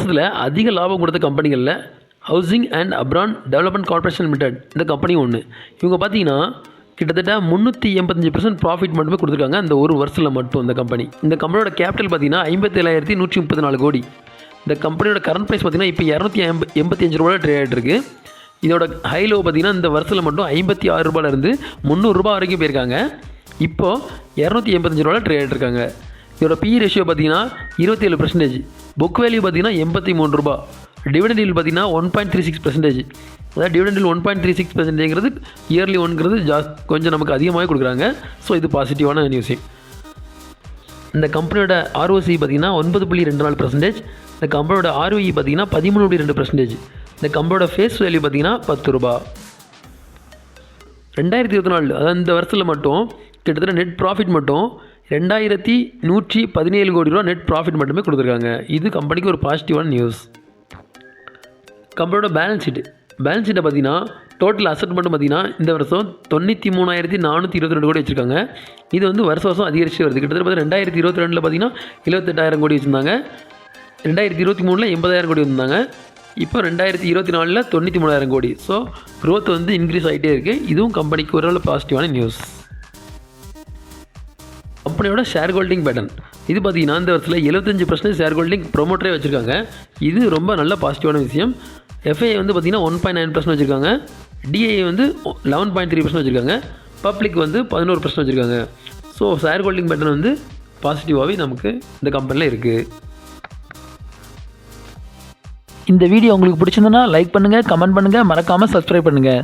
வருஷத்தில் அதிக லாபம் கொடுத்த கம்பெனிகளில் ஹவுசிங் அண்ட் அப்ரான் டெவலப்மெண்ட் கார்ப்பரேஷன் லிமிடெட் இந்த கம்பெனி ஒன்று. இவங்க பார்த்தீங்கன்னா கிட்டத்தட்ட 385% ப்ராஃபிட் மட்டுமே கொடுத்துருக்காங்க அந்த ஒரு வருஷத்தில் மட்டும். இந்த கம்பெனியோட கேபிட்டல் பார்த்தீங்கன்னா 57,134 கோடி. இந்த கம்பெனியோட கரண்ட் ப்ரைஸ் பார்த்தீங்கன்னா இப்போ 285 ரூபாயில் ட்ரேட் ஆகிட்டு இருக்குது. இதோட ஹை லோ பார்த்தீங்கன்னா இந்த வருஷத்தில் மட்டும் 56 ரூபாயிலேருந்து 300 ரூபா வரைக்கும் போயிருக்காங்க. இப்போது 285 ரூபாயில் ட்ரேட் ஆகிட்டுருக்காங்க. இதோட PE ரேஷியோ பார்த்தீங்கன்னா 27%. புக் வேல்யூ பார்த்தீங்கன்னா 83 ரூபா. டிவிடெண்ட் ஈல்டு பார்த்தீங்கன்னா 1.36%. அதாவது டிவிடெண்ட் ஈல்டு 1.36%ங்கிறது இயர்லி ஒன்ங்கிறது கொஞ்சம் நமக்கு அதிகமாகவே கொடுக்குறாங்க. ஸோ இது பாசிட்டிவான நியூஸ். இந்த கம்பெனியோட ROC பார்த்தீங்கன்னா 9.24%. இந்த கம்பெனியோட ROE பார்த்தீங்கன்னா 13.2%. இந்த கம்பெனியோட ஃபேஸ் வேல்யூ பார்த்தீங்கன்னா 10 ரூபா. 2024 அதாவது இந்த வருஷத்தில் மட்டும் கிட்டத்தட்ட நெட் ப்ராஃபிட் மட்டும் 2,117 கோடி ரூபா நெட் ப்ராஃபிட் மட்டுமே கொடுத்துருக்காங்க. இது கம்பெனிக்கு ஒரு பாசிட்டிவான நியூஸ். கம்பெனியோட பேலன்ஸ் ஷீட்டை பார்த்தீங்கன்னா டோட்டல் அசட் மட்டும் பார்த்தீங்கன்னா இந்த வருஷம் 93,422 கோடி வச்சுருக்காங்க. இது வந்து வருஷம் அதிகரிச்சு வருது. கிட்டத்தட்ட 2022 பார்த்தீங்கன்னா 78,000 கோடி வச்சுருந்தாங்க. 2023 80,000 கோடி வந்தாங்க. இப்போ 2024 93,000 கோடி. ஸோ க்ரோத் வந்து இன்க்ரீஸ் ஆகிட்டே இருக்குது. இதுவும் கம்பெனிக்கு ஒரு பாசிட்டிவான நியூஸ். கம்பெனியோட ஷேர் ஹோல்டிங் பேட்டர்ன் இது பார்த்தீங்கன்னா இந்த வருஷத்தில் 75% ஷேர் ஹோல்டிங் ப்ரொமோட்டரே வச்சுருக்காங்க. இது ரொம்ப நல்ல பாசிட்டிவான விஷயம். FII வந்து பார்த்திங்கன்னா 1.9% வச்சுருக்காங்க. DII வந்து 11.3% வச்சுருக்காங்க. பப்ளிக் வந்து 11% வச்சுருக்காங்க. ஸோ ஷேர் ஹோல்டிங் பேட்டர்ன் வந்து பாசிட்டிவாகவே நமக்கு இந்த கம்பெனியில் இருக்குது. இந்த வீடியோ உங்களுக்கு பிடிச்சிருந்தனா லைக் பண்ணுங்கள், கமெண்ட் பண்ணுங்கள், மறக்காமல் சப்ஸ்கிரைப் பண்ணுங்கள்.